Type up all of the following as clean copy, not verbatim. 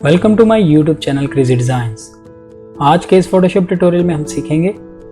Welcome to my YouTube channel crazy designs. आज के इस फोटोशॉप ट्यूटोरियल में हम सीखेंगे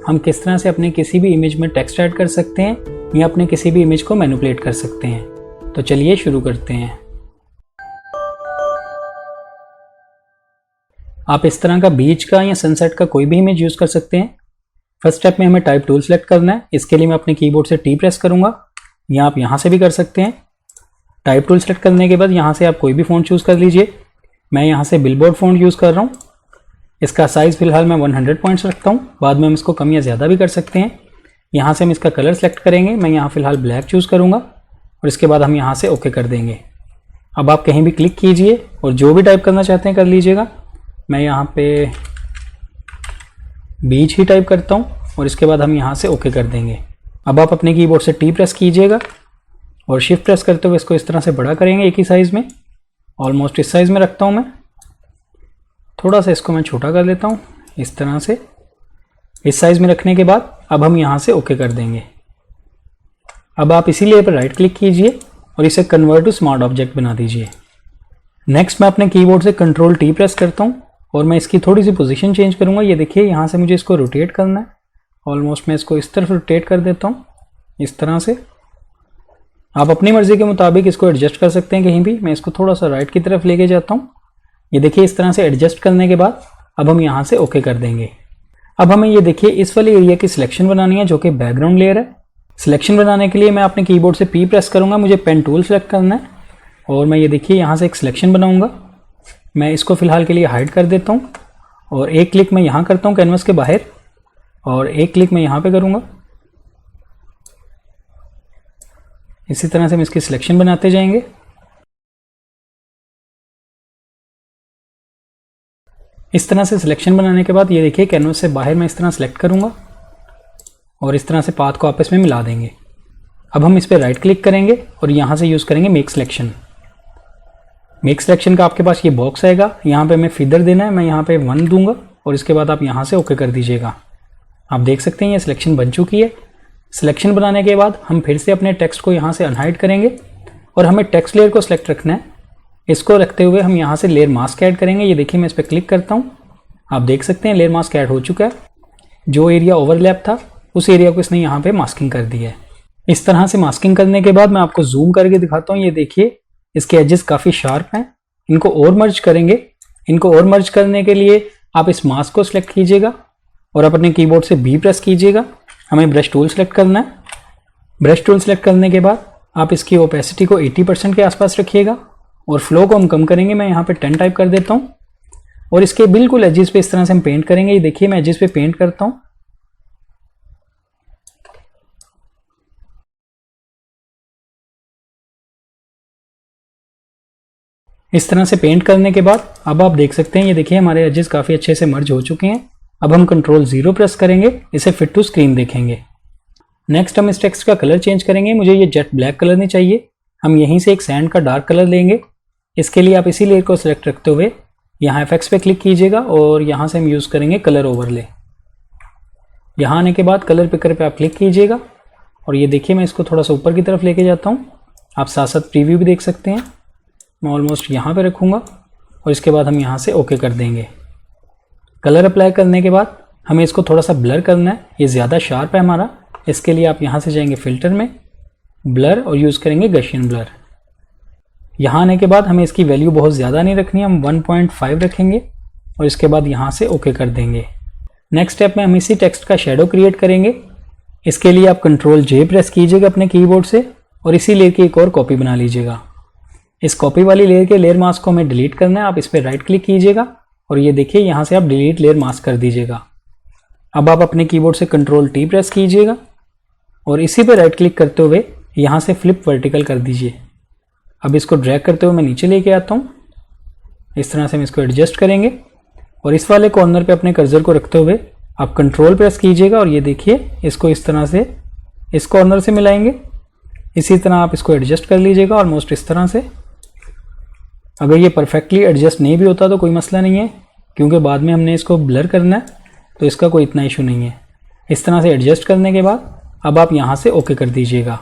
हम किस तरह से अपने किसी भी इमेज में टेक्स्ट ऐड कर सकते हैं या अपने किसी भी इमेज को मैनिपुलेट कर सकते हैं। तो चलिए शुरू करते हैं। आप इस तरह का बीच का या सनसेट का कोई भी इमेज यूज़ कर सकते हैं। फर्स्ट स्टेप में हमें टाइप टूल सेलेक्ट करना है। इसके लिए मैं अपने कीबोर्ड से टी प्रेस करूँगा या आप यहाँ से भी कर सकते हैं। टाइप टूल सेलेक्ट करने के बाद यहाँ से आप कोई भी फ़ॉन्ट चूज़ कर लीजिए। मैं यहाँ से बिलबोर्ड फ़ॉन्ट यूज़ कर रहा हूँ। इसका साइज़ फिलहाल मैं 100 पॉइंट्स रखता हूँ, बाद में हम इसको कम या ज़्यादा भी कर सकते हैं। यहाँ से हम इसका कलर सेलेक्ट करेंगे। मैं यहाँ फ़िलहाल ब्लैक चूज़ करूँगा और इसके बाद हम यहाँ से ओके कर देंगे। अब आप कहीं भी क्लिक कीजिए और जो भी टाइप करना चाहते हैं कर लीजिएगा। मैं यहाँ पे बीच ही टाइप करता हूँ और इसके बाद हम यहाँ से ओके कर देंगे। अब आप अपने कीबोर्ड से टी प्रेस कीजिएगा और शिफ्ट प्रेस करते हुए इसको इस तरह से बड़ा करेंगे एक ही साइज़ में। ऑलमोस्ट इस साइज़ में रखता हूँ मैं। थोड़ा सा इसको मैं छोटा कर लेता हूँ इस तरह से। इस साइज़ में रखने के बाद अब हम यहाँ से ओके कर देंगे। अब आप इसी लेयर पर राइट क्लिक कीजिए और इसे कन्वर्ट टू स्मार्ट ऑब्जेक्ट बना दीजिए। नेक्स्ट मैं अपने कीबोर्ड से कंट्रोल टी प्रेस करता हूँ और मैं इसकी थोड़ी सी पोजीशन चेंज करूँगा। ये देखिए यहाँ से मुझे इसको रोटेट करना है। ऑलमोस्ट मैं इसको इस तरफ रोटेट कर देता हूँ इस तरह से। आप अपनी मर्ज़ी के मुताबिक इसको एडजस्ट कर सकते हैं कहीं भी। मैं इसको थोड़ा सा राइट की तरफ लेके जाता हूँ। ये देखिए इस तरह से एडजस्ट करने के बाद अब हम यहाँ से ओके कर देंगे। अब हमें ये देखिए इस वाले एरिया की सिलेक्शन बनानी है जो कि बैकग्राउंड लेयर है। सिलेक्शन बनाने के लिए मैं अपने कीबोर्ड से पी प्रेस करूँगा। मुझे पेन टूल सेलेक्ट करना है और मैं ये देखिए यहाँ से एक सिलेक्शन बनाऊँगा। मैं इसको फ़िलहाल के लिए हाइड कर देता हूँ और एक क्लिक मैं यहाँ करता हूँ कैनवस के बाहर और एक क्लिक मैं यहाँ पे करूँगा। इसी तरह से हम इसकी सिलेक्शन बनाते जाएंगे। इस तरह से सिलेक्शन बनाने के बाद ये देखिए कैनवस से बाहर मैं इस तरह सेलेक्ट करूँगा और इस तरह से पाथ को आपस में मिला देंगे। अब हम इस पर राइट क्लिक करेंगे और यहाँ से यूज़ करेंगे मेक सिलेक्शन। मेक सिलेक्शन का आपके पास ये बॉक्स आएगा। यहाँ पे हमें फीदर देना है। मैं यहाँ पे 1 दूंगा और इसके बाद आप यहाँ से ओके कर दीजिएगा। आप देख सकते हैं ये सिलेक्शन बन चुकी है। सिलेक्शन बनाने के बाद हम फिर से अपने टेक्स्ट को यहाँ से अनहाइड करेंगे और हमें टेक्स्ट लेयर को सिलेक्ट रखना है। इसको रखते हुए हम यहाँ से लेयर मास्क ऐड करेंगे। ये देखिए मैं इस पर क्लिक करता हूँ। आप देख सकते हैं लेयर मास्क ऐड हो चुका है। जो एरिया ओवरलैप था उस एरिया को इसने यहाँ पे मास्किंग कर दिया है। इस तरह से मास्किंग करने के बाद मैं आपको जूम करके दिखाता हूँ। ये देखिए इसके एजेस काफ़ी शार्प हैं। इनको और मर्ज करेंगे। इनको और मर्ज करने के लिए आप इस मास्क को सिलेक्ट कीजिएगा और अपने कीबोर्ड से बी प्रेस कीजिएगा। हमें ब्रश टूल सेलेक्ट करना है। ब्रश टूल सेलेक्ट करने के बाद आप इसकी ओपेसिटी को 80% के आसपास रखिएगा और फ्लो को हम कम करेंगे। मैं यहाँ पे 10 टाइप कर देता हूँ और इसके बिल्कुल एजेस पे इस तरह से हम पेंट करेंगे। ये देखिए मैं एजेस पे पेंट करता हूँ। इस तरह से पेंट करने के बाद अब आप देख सकते हैं ये देखिए हमारे एजेस काफ़ी अच्छे से मर्ज हो चुके हैं। अब हम कंट्रोल 0 प्रेस करेंगे, इसे फिट टू स्क्रीन देखेंगे। नेक्स्ट हम इस टेक्स्ट का कलर चेंज करेंगे। मुझे ये जेट ब्लैक कलर नहीं चाहिए। हम यहीं से एक सैंड का डार्क कलर लेंगे। इसके लिए आप इसी लेयर को सिलेक्ट रखते हुए यहाँ इफेक्ट्स पे क्लिक कीजिएगा और यहाँ से हम यूज़ करेंगे कलर ओवरले। यहाँ आने के बाद कलर पिकर पे आप क्लिक कीजिएगा और ये देखिए मैं इसको थोड़ा सा ऊपर की तरफ लेके जाता हूँ। आप साथ साथ प्रीव्यू भी देख सकते हैं। मैं ऑलमोस्ट यहाँ पे रखूँगा और इसके बाद हम यहाँ से ओके कर देंगे। कलर अप्लाई करने के बाद हमें इसको थोड़ा सा ब्लर करना है। ये ज़्यादा शार्प है हमारा। इसके लिए आप यहाँ से जाएंगे फिल्टर में, ब्लर और यूज़ करेंगे गशियन ब्लर। यहाँ आने के बाद हमें इसकी वैल्यू बहुत ज़्यादा नहीं रखनी, हम 1.5 रखेंगे और इसके बाद यहाँ से ओके कर देंगे। नेक्स्ट स्टेप में हम इसी टेक्स्ट का शेडो क्रिएट करेंगे। इसके लिए आप कंट्रोल J प्रेस कीजिएगा अपने कीबोर्ड से और इसी लेयर की एक और कॉपी बना लीजिएगा। इस कॉपी वाली लेयर के लेयर मास्क को हमें डिलीट करना है। आप इस पर राइट क्लिक कीजिएगा और ये देखिए यहाँ से आप डिलीट लेयर मास्क कर दीजिएगा। अब आप अपने कीबोर्ड से कंट्रोल T प्रेस कीजिएगा और इसी पे राइट क्लिक करते हुए यहाँ से फ्लिप वर्टिकल कर दीजिए। अब इसको ड्रैग करते हुए मैं नीचे लेके आता हूँ। इस तरह से हम इसको एडजस्ट करेंगे और इस वाले कॉर्नर पे अपने कर्सर को रखते हुए आप कंट्रोल प्रेस कीजिएगा और ये देखिए इसको इस तरह से इस कॉर्नर से मिलाएंगे। इसी तरह आप इसको एडजस्ट कर लीजिएगा ऑलमोस्ट इस तरह से। अगर ये परफेक्टली एडजस्ट नहीं भी होता तो कोई मसला नहीं है, क्योंकि बाद में हमने इसको ब्लर करना है तो इसका कोई इतना इशू नहीं है। इस तरह से एडजस्ट करने के बाद अब आप यहाँ से ओके कर दीजिएगा।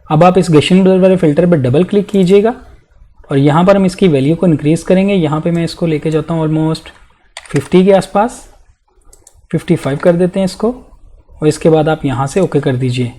अब आप इस गशियन ब्लर वाले फिल्टर पर डबल क्लिक कीजिएगा और यहाँ पर हम इसकी वैल्यू को इंक्रीज़ करेंगे। यहाँ पे मैं इसको लेके जाता हूँ ऑलमोस्ट 50 के आसपास, 55 कर देते हैं इसको, और इसके बाद आप यहाँ से ओके कर दीजिए।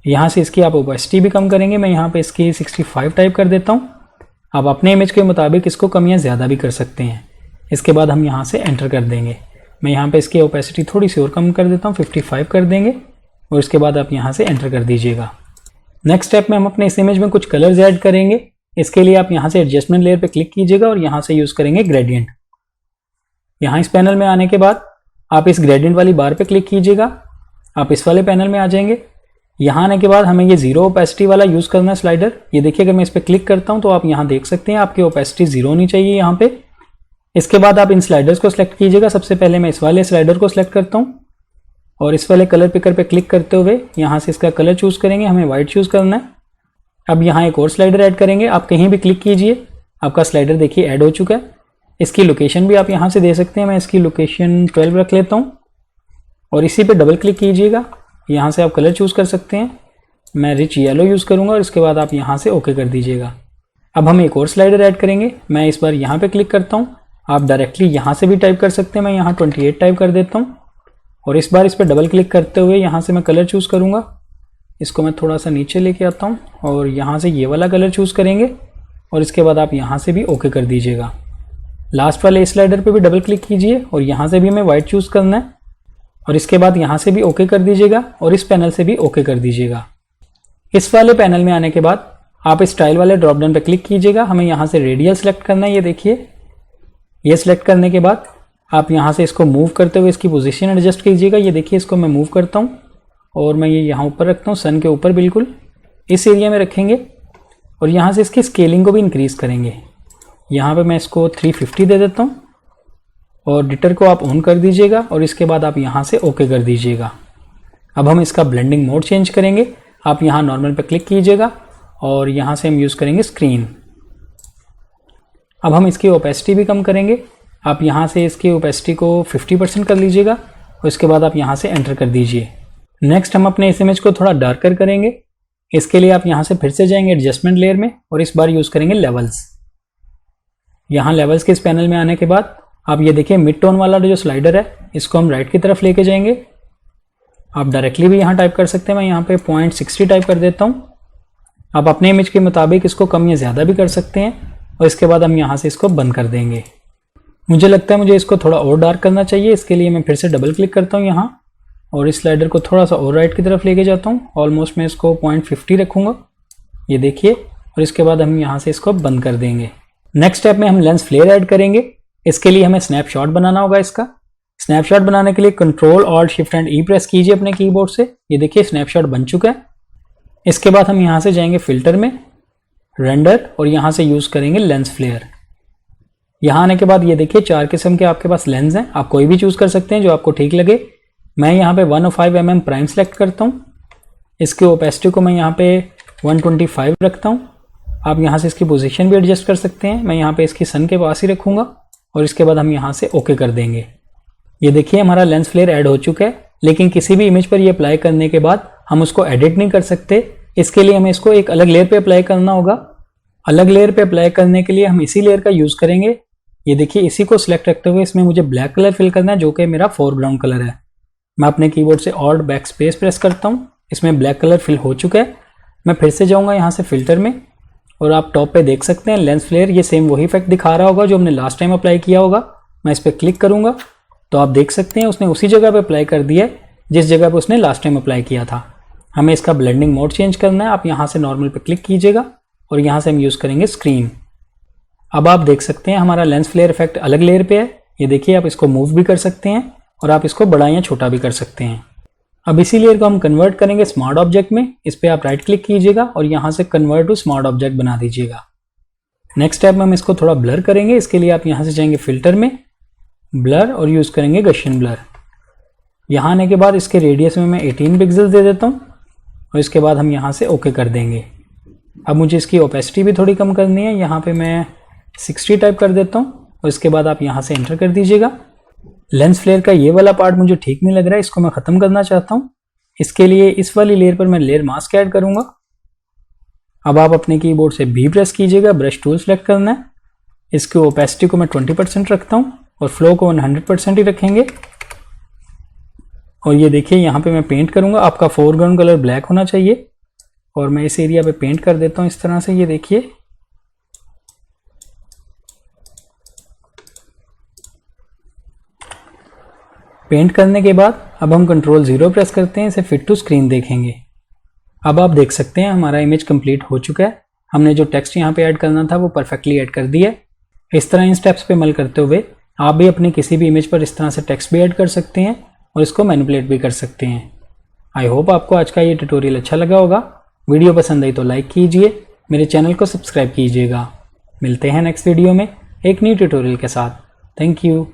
यहाँ से इसकी आप ओपेसिटी भी कम करेंगे, मैं यहाँ पे इसकी 65 टाइप कर देता हूँ। आप अपने इमेज के मुताबिक इसको कम या ज़्यादा भी कर सकते हैं। इसके बाद हम यहाँ से एंटर कर देंगे। मैं यहाँ पे इसकी ओपेसिटी थोड़ी सी और कम कर देता हूँ, 55 कर देंगे, और इसके बाद आप यहाँ से एंटर कर दीजिएगा। नेक्स्ट स्टेप में हम अपने इस इमेज में कुछ कलर्स ऐड करेंगे। इसके लिए आप यहाँ से एडजस्टमेंट लेयर पे क्लिक कीजिएगा और यहाँ से यूज़ करेंगे ग्रेडियंट। यहाँ इस पैनल में आने के बाद आप इस ग्रेडियंट वाली बार पे क्लिक कीजिएगा, आप इस वाले पैनल में आ जाएंगे। यहाँ आने के बाद हमें ये जीरो ओपेसिटी वाला यूज़ करना है स्लाइडर। ये देखिए अगर मैं इस पर क्लिक करता हूँ तो आप यहाँ देख सकते हैं आपकी ओपेसिटी जीरो होनी चाहिए यहाँ पे। इसके बाद आप इन स्लाइडर्स को सिलेक्ट कीजिएगा। सबसे पहले मैं इस वाले स्लाइडर को सिलेक्ट करता हूँ और इस वाले कलर पिकर पे क्लिक करते हुए यहाँ से इसका कलर चूज़ करेंगे, हमें वाइट चूज़ करना है। अब यहाँ एक और स्लाइडर ऐड करेंगे, आप कहीं भी क्लिक कीजिए, आपका स्लाइडर देखिए ऐड हो चुका है। इसकी लोकेशन भी आप यहाँ से दे सकते हैं, मैं इसकी लोकेशन 12 रख लेता हूँ और इसी पे डबल क्लिक कीजिएगा। यहाँ से आप कलर चूज़ कर सकते हैं, मैं रिच येलो यूज़ करूँगा और इसके बाद आप यहाँ से ओके कर दीजिएगा। अब हम एक और स्लाइडर ऐड करेंगे, मैं इस बार यहाँ पे क्लिक करता हूँ, आप डायरेक्टली यहाँ से भी टाइप कर सकते हैं, मैं यहाँ 28 टाइप कर देता हूँ और इस बार इस पर डबल क्लिक करते हुए यहाँ से मैं कलर चूज़ करूँगा। इसको मैं थोड़ा सा नीचे लेके आता हूँ और यहाँ से ये वाला कलर चूज़ करेंगे और इसके बाद आप यहाँ से भी ओके कर दीजिएगा। लास्ट वाले स्लाइडर पे भी डबल क्लिक कीजिए और यहाँ से भी हमें वाइट चूज़ करना है और इसके बाद यहाँ से भी ओके कर दीजिएगा और इस पैनल से भी ओके कर दीजिएगा। इस वाले पैनल में आने के बाद आप स्टाइल वाले ड्रॉप डाउन पे क्लिक कीजिएगा, हमें यहाँ से रेडियल सेलेक्ट करना है। ये देखिए, ये सिलेक्ट करने के बाद आप यहाँ से इसको मूव करते हुए इसकी पोजीशन एडजस्ट कीजिएगा। ये देखिए इसको मैं मूव करता हूँ और मैं ये यहाँ ऊपर रखता हूँ, सन के ऊपर बिल्कुल इस एरिया में रखेंगे और यहाँ से इसकी स्केलिंग को भी इंक्रीज़ करेंगे। यहाँ पे मैं इसको 350 दे देता हूँ और डिटर को आप ऑन कर दीजिएगा और इसके बाद आप यहाँ से ओके कर दीजिएगा। अब हम इसका ब्लेंडिंग मोड चेंज करेंगे, आप यहाँ नॉर्मल पे क्लिक कीजिएगा और यहाँ से हम यूज़ करेंगे स्क्रीन। अब हम इसकी ओपेसिटी भी कम करेंगे, आप यहाँ से इसकी ओपेसिटी को 50% कर लीजिएगा और इसके बाद आप यहाँ से एंटर कर दीजिए। नेक्स्ट हम अपने इस इमेज को थोड़ा डार्कर करेंगे। इसके लिए आप यहाँ से फिर से जाएंगे एडजस्टमेंट लेयर में और इस बार यूज़ करेंगे लेवल्स। यहाँ लेवल्स के इस पैनल में आने के बाद आप ये देखिए मिड टोन वाला जो स्लाइडर है इसको हम राइट की तरफ लेके जाएंगे। आप डायरेक्टली भी यहाँ टाइप कर सकते हैं, मैं यहाँ पे 0.60 टाइप कर देता हूँ। आप अपने इमेज के मुताबिक इसको कम या ज़्यादा भी कर सकते हैं और इसके बाद हम यहाँ से इसको बंद कर देंगे। मुझे लगता है मुझे इसको थोड़ा और डार्क करना चाहिए, इसके लिए मैं फिर से डबल क्लिक करता हूँ यहाँ और इस स्लाइडर को थोड़ा सा और राइट की तरफ लेके जाता हूँ। ऑलमोस्ट मैं इसको 0.50 रखूँगा, ये देखिए, और इसके बाद हम यहाँ से इसको बंद कर देंगे। नेक्स्ट स्टेप में हम लेंस फ्लेयर ऐड करेंगे। इसके लिए हमें स्नैपशॉट बनाना होगा। इसका स्नैपशॉट बनाने के लिए control alt shift and E press कीजिए अपने कीबोर्ड से। ये देखिए स्नैपशॉट बन चुका है। इसके बाद हम यहाँ से जाएंगे फिल्टर में, रेंडर, और यहाँ से यूज़ करेंगे लेंस फ्लेयर। यहाँ आने के बाद ये देखिए 4 किस्म के आपके पास लेंस हैं, आप कोई भी चूज़ कर सकते हैं जो आपको ठीक लगे। मैं यहाँ पे 105 mm प्राइम सेलेक्ट करता हूँ। इसकी ओपेसिटी को मैं यहाँ पे 125 रखता हूँ। आप यहाँ से इसकी पोजीशन भी एडजस्ट कर सकते हैं, मैं यहाँ पे इसकी सन के पास ही रखूँगा और इसके बाद हम यहाँ से ओके कर देंगे। ये देखिए हमारा लेंस फ्लेयर ऐड हो चुका है, लेकिन किसी भी इमेज पर ये अप्लाई करने के बाद हम उसको एडिट नहीं कर सकते। इसके लिए हमें इसको एक अलग लेयर पे अप्लाई करना होगा। अलग लेयर पे अप्लाई करने के लिए हम इसी लेयर का यूज़ करेंगे। ये देखिए इसी को सिलेक्ट रखते हुए इसमें मुझे ब्लैक कलर फिल करना है जो कि मेरा फोरग्राउंड कलर है। मैं अपने कीबोर्ड से ऑल्ट बैक स्पेस प्रेस करता हूँ, इसमें ब्लैक कलर फिल हो चुका है। मैं फिर से जाऊँगा यहाँ से फिल्टर में और आप टॉप पे देख सकते हैं लेंस फ्लेयर, ये सेम वही इफेक्ट दिखा रहा होगा जो हमने लास्ट टाइम अप्लाई किया होगा। मैं इस पर क्लिक करूँगा तो आप देख सकते हैं उसने उसी जगह पे अप्लाई कर दिया है जिस जगह पे उसने लास्ट टाइम अप्लाई किया था। हमें इसका ब्लेंडिंग मोड चेंज करना है, आप यहाँ से नॉर्मल पे क्लिक कीजिएगा और यहाँ से हम यूज़ करेंगे स्क्रीन। अब आप देख सकते हैं हमारा लेंस फ्लेयर इफेक्ट अलग लेयर पे है। ये देखिए आप इसको मूव भी कर सकते हैं और आप इसको बड़ा या छोटा भी कर सकते हैं। अब इसी लेयर को हम कन्वर्ट करेंगे स्मार्ट ऑब्जेक्ट में। इस पर आप राइट क्लिक कीजिएगा और यहाँ से कन्वर्ट टू स्मार्ट ऑब्जेक्ट बना दीजिएगा। नेक्स्ट स्टेप में हम इसको थोड़ा ब्लर करेंगे। इसके लिए आप यहाँ से जाएंगे फिल्टर में, ब्लर, और यूज़ करेंगे गशियन ब्लर। यहाँ आने के बाद इसके रेडियस में मैं 18 पिक्सल दे देता हूँ और इसके बाद हम यहाँ से ओके कर देंगे। अब मुझे इसकी ओपेसिटी भी थोड़ी कम करनी है, यहाँ पे मैं 60 टाइप कर देता हूँ और इसके बाद आप यहाँ से एंटर कर दीजिएगा। लेंस फ्लेयर का ये वाला पार्ट मुझे ठीक नहीं लग रहा है, इसको मैं ख़त्म करना चाहता हूँ। इसके लिए इस वाली लेयर पर मैं लेयर मास्क ऐड करूँगा। अब आप अपने कीबोर्ड से B प्रेस कीजिएगा, ब्रश टूल सेलेक्ट करना है। इसकी ओपेसिटी को मैं 20% रखता हूँ और फ्लो को 100% ही रखेंगे। और ये देखिए यहाँ पे मैं पेंट करूँगा। आपका फोरग्राउंड कलर ब्लैक होना चाहिए और मैं इस एरिया पे पेंट कर देता हूँ इस तरह से। ये देखिए पेंट करने के बाद अब हम कंट्रोल 0 प्रेस करते हैं, इसे फिट टू स्क्रीन देखेंगे। अब आप देख सकते हैं हमारा इमेज कंप्लीट हो चुका है। हमने जो टेक्स्ट यहाँ पे ऐड करना था वो परफेक्टली ऐड कर दिया है। इस तरह इन स्टेप्स पे अमल करते हुए आप भी अपनी किसी भी इमेज पर इस तरह से टेक्स्ट भी ऐड कर सकते हैं और इसको मैनिपुलेट भी कर सकते हैं। आई होप आपको आज का ये ट्यूटोरियल अच्छा लगा होगा। वीडियो पसंद आई तो लाइक कीजिए, मेरे चैनल को सब्सक्राइब कीजिएगा। मिलते हैं नेक्स्ट वीडियो में एक न्यू ट्यूटोरियल के साथ। Thank you.